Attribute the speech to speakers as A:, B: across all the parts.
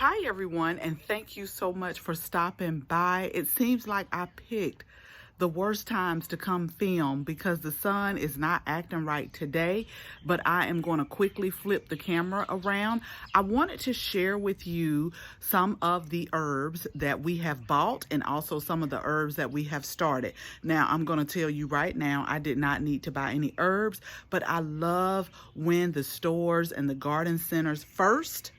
A: Hi, everyone, and thank you so much for stopping by. It seems like I picked the worst times to come film because the sun is not acting right today, but I am going to quickly flip the camera around. I wanted to share with you some of the herbs that we have bought and also some of the herbs that we have started. Now, I'm going to tell you right now, I did not need to buy any herbs, but I love when the stores and the garden centers first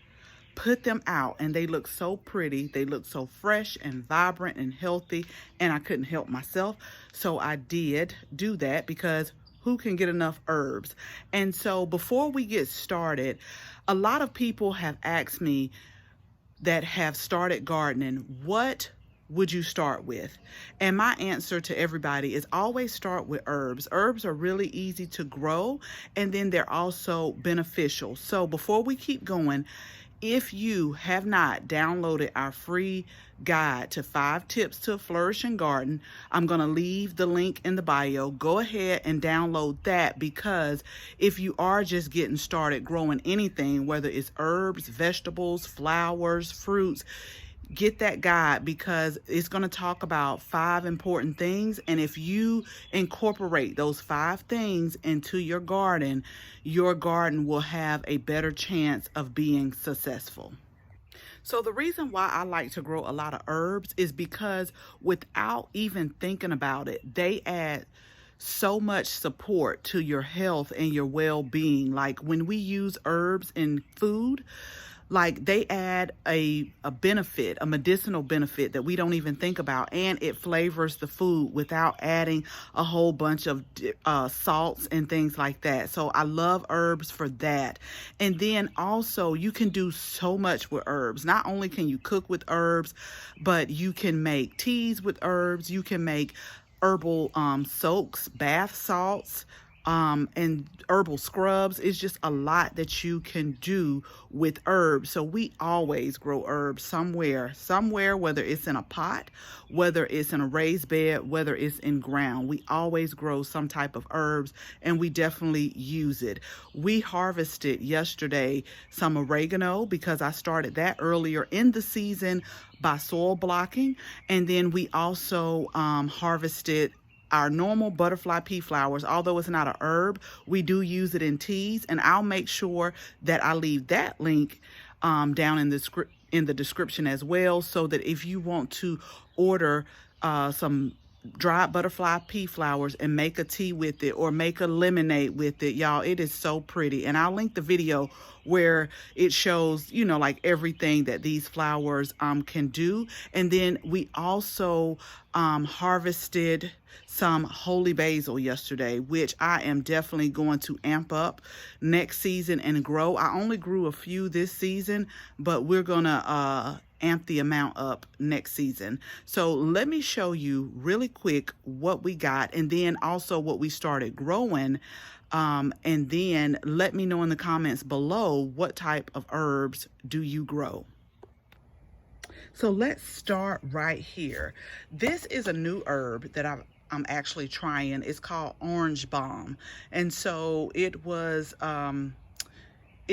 A: put them out and they look so pretty. They look so fresh and vibrant and healthy, and I couldn't help myself. So I did do that because who can get enough herbs? And so before we get started, a lot of people have asked me that have started gardening, what would you start with? And my answer to everybody is always start with herbs. Herbs are really easy to grow, and then they're also beneficial. So before we keep going, if you have not downloaded our free guide to 5 tips to a flourishing garden, I'm going to leave the link in the bio. Go ahead and download that, because if you are just getting started growing anything, whether it's herbs, vegetables, flowers, fruits, get that guide, because it's going to talk about 5 important things. And if you incorporate those 5 things into your garden will have a better chance of being successful. So the reason why I like to grow a lot of herbs is because without even thinking about it, they add so much support to your health and your well-being. Like when we use herbs in food, like they add a benefit, a medicinal benefit that we don't even think about, and it flavors the food without adding a whole bunch of salts and things like that. So I love herbs for that. And then also you can do so much with herbs. Not only can you cook with herbs, but you can make teas with herbs. You can make herbal soaks, bath salts, and herbal scrubs. It's just a lot that you can do with herbs. So we always grow herbs somewhere, whether it's in a pot, whether it's in a raised bed, whether it's in ground. We always grow some type of herbs, and we definitely use it. We harvested yesterday some oregano because I started that earlier in the season by soil blocking. And then we also harvested our normal butterfly pea flowers. Although it's not a herb, we do use it in teas, and I'll make sure that I leave that link down in the description as well, so that if you want to order some dried butterfly pea flowers and make a tea with it or make a lemonade with it, y'all, it is so pretty. And I'll link the video where it shows, like everything that these flowers can do. And then we also harvested some holy basil yesterday, which I am definitely going to amp up next season and grow. I only grew a few this season, but we're gonna amp the amount up next season. So let me show you really quick what we got, and then also what we started growing. And then let me know in the comments below, what type of herbs do you grow? So let's start right here. This is a new herb that I'm actually trying. It's called orange balm. And so it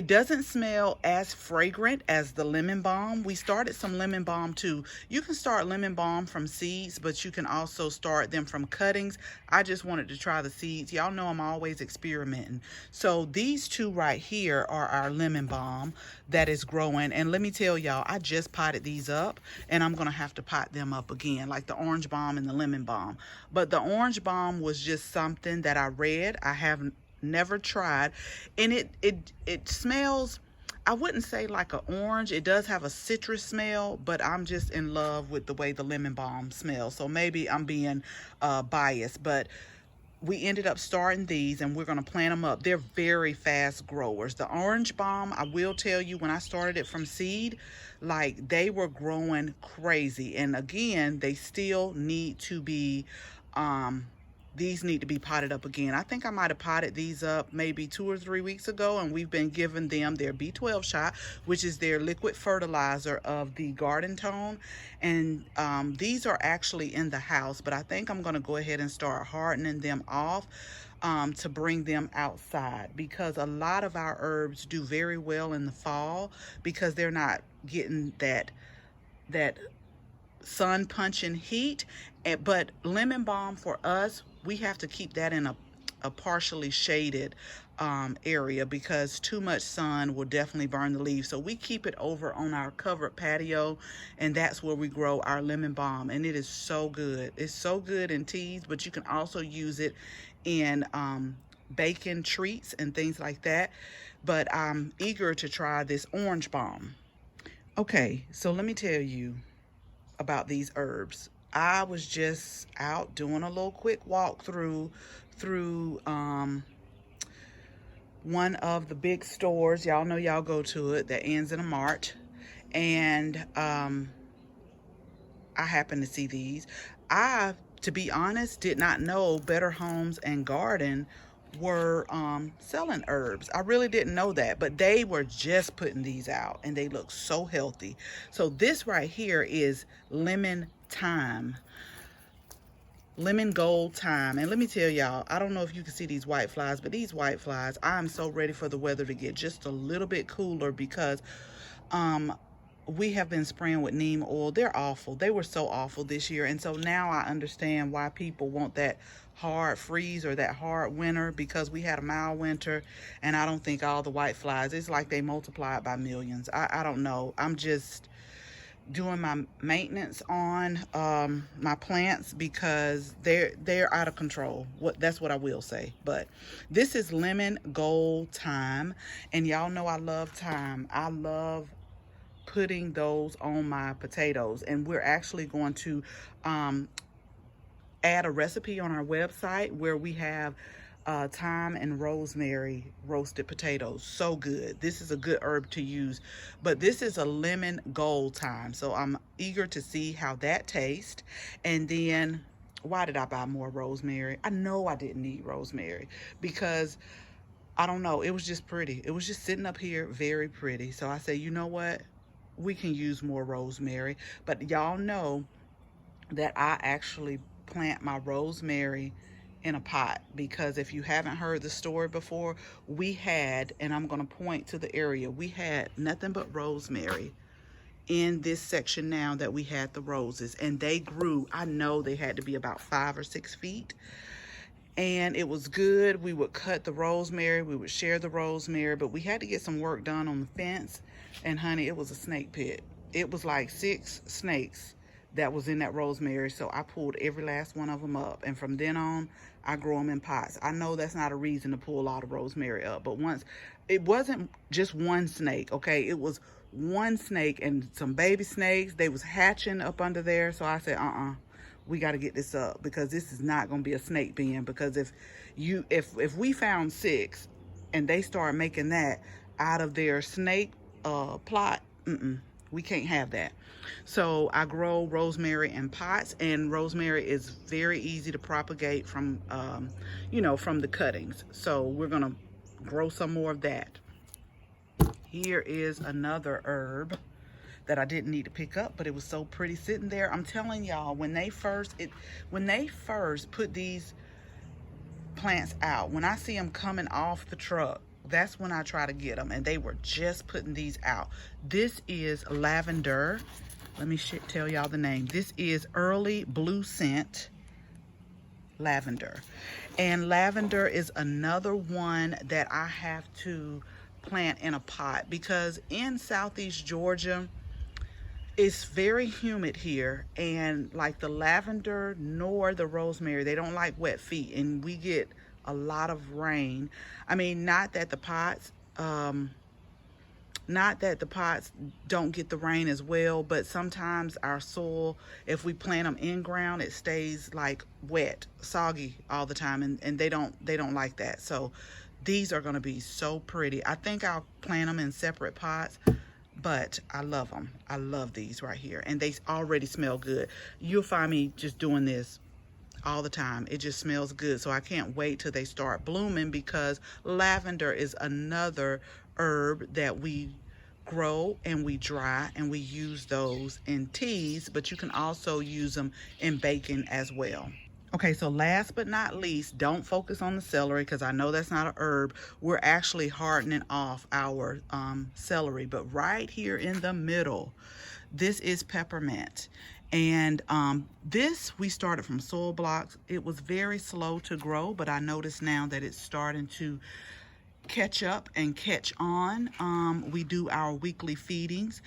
A: doesn't smell as fragrant as the lemon balm. We started some lemon balm too. You can start lemon balm from seeds, but you can also start them from cuttings. I just wanted to try the seeds. Y'all know I'm always experimenting. So these two right here are our lemon balm that is growing. And let me tell y'all, I just potted these up, and I'm gonna have to pot them up again, like the orange balm and the lemon balm. But the orange balm was just something that I read. I haven't never tried, and it smells, I wouldn't say like an orange. It does have a citrus smell, but I'm just in love with the way the lemon balm smells. So maybe I'm being biased, but we ended up starting these, and we're going to plant them up. They're very fast growers. The orange balm, I will tell you, when I started it from seed, like they were growing crazy. And again, they still need to be these need to be potted up again. I think I might have potted these up maybe 2 or 3 weeks ago, and we've been giving them their B12 shot, which is their liquid fertilizer of the Garden Tone. And these are actually in the house, but I think I'm going to go ahead and start hardening them off. to bring them outside, because a lot of our herbs do very well in the fall because they're not getting that sun punching heat. But lemon balm for us, we have to keep that in a partially shaded area, because too much sun will definitely burn the leaves. So we keep it over on our covered patio, and that's where we grow our lemon balm, and it is so good. It's so good in teas, but you can also use it in bacon treats and things like that. But I'm eager to try this orange balm. Okay, so let me tell you about these herbs. I was just out doing a little quick walk through one of the big stores. Y'all know y'all go to it, that ends in a mart. And I happened to see these. I, to be honest, did not know Better Homes and Garden were selling herbs. I really didn't know that, but they were just putting these out, and they look so healthy. So this right here is lemon thyme, lemon gold thyme. And let me tell y'all, I don't know if you can see these white flies, but these white flies, I'm so ready for the weather to get just a little bit cooler, because we have been spraying with neem oil. They're awful. They were so awful this year. And so now I understand why people want that hard freeze or that hard winter, because we had a mild winter, and I don't think all the white flies, it's like they multiplied by millions. I don't know. I'm just doing my maintenance on my plants, because they're out of control. That's what I will say. But this is lemon gold thyme, and y'all know I love thyme. I love putting those on my potatoes, and we're actually going to add a recipe on our website where we have thyme and rosemary roasted potatoes. So good. This is a good herb to use, but this is a lemon gold thyme, so I'm eager to see how that tastes. And then, why did I buy more rosemary? I know I didn't need rosemary, because I don't know, it was just pretty. It was just sitting up here very pretty. So I say, you know what, we can use more rosemary. But y'all know that I actually plant my rosemary in a pot, because if you haven't heard the story before, we had, and I'm going to point to the area, we had nothing but rosemary in this section now that we had the roses, and they grew, I know they had to be about 5 or 6 feet, and it was good. We would cut the rosemary, we would share the rosemary, but we had to get some work done on the fence, and honey, it was a snake pit. It was like 6 snakes that was in that rosemary, so I pulled every last one of them up, and from then on, I grow them in pots. I know that's not a reason to pull all the rosemary up, but once, it wasn't just one snake, okay? It was one snake and some baby snakes. They was hatching up under there, so I said, we got to get this up, because this is not going to be a snake bin, because if we found 6 and they start making that out of their snake plot, we can't have that. So I grow rosemary in pots, and rosemary is very easy to propagate from from the cuttings. So we're gonna grow some more of that. Here is another herb that I didn't need to pick up, but it was so pretty sitting there. I'm telling y'all, when they first put these plants out, when I see them coming off the truck, that's when I try to get them, and they were just putting these out. This is lavender. Let me tell y'all the name. This is Early Blue Scent Lavender. And lavender is another one that I have to plant in a pot, because in Southeast Georgia, it's very humid here, and like the lavender nor the rosemary, they don't like wet feet, and we get a lot of rain. I mean, not that the pots don't get the rain as well, but sometimes our soil, if we plant them in ground, it stays like wet, soggy all the time, and they don't like that. So these are going to be so pretty. I think I'll plant them in separate pots, but I love them. I love these right here, and they already smell good. You'll find me just doing this all the time. It just smells good, so I can't wait till they start blooming, because lavender is another herb that we grow and we dry, and we use those in teas, but you can also use them in baking as well. Okay, so last but not least, don't focus on the celery because I know that's not a herb. We're actually hardening off our celery, but right here in the middle, this is peppermint. And this we started from soil blocks. It was very slow to grow, but I notice now that it's starting to catch up and catch on. We do our weekly feedings,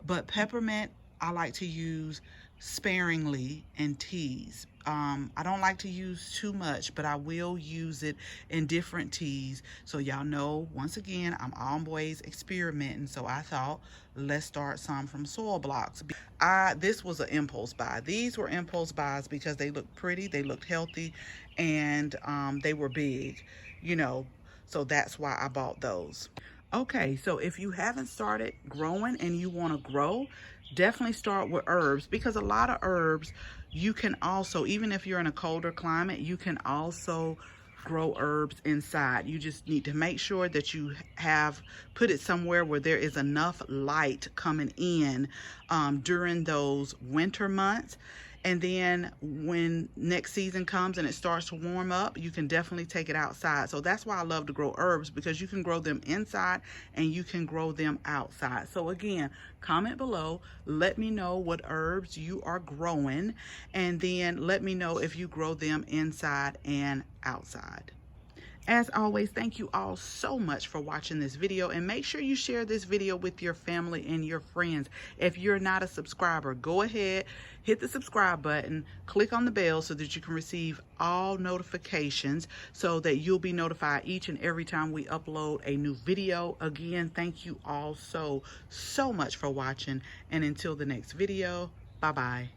A: but peppermint I like to use sparingly in teas. I don't like to use too much, but I will use it in different teas. So y'all know, once again, I'm always experimenting. So I thought, let's start some from soil blocks. This was an impulse buy. These were impulse buys because they looked pretty, they looked healthy, and they were big, you know. So that's why I bought those. Okay, so if you haven't started growing and you want to grow, definitely start with herbs, because a lot of herbs you can also, even if you're in a colder climate, you can also grow herbs inside. You just need to make sure that you have put it somewhere where there is enough light coming in during those winter months. And then when next season comes and it starts to warm up, you can definitely take it outside. So that's why I love to grow herbs, because you can grow them inside and you can grow them outside. So again, comment below, let me know what herbs you are growing, and then let me know if you grow them inside and outside. As always, thank you all so much for watching this video, and make sure you share this video with your family and your friends. If you're not a subscriber, go ahead, hit the subscribe button, click on the bell so that you can receive all notifications so that you'll be notified each and every time we upload a new video. Again, thank you all so much for watching, and until the next video, bye-bye.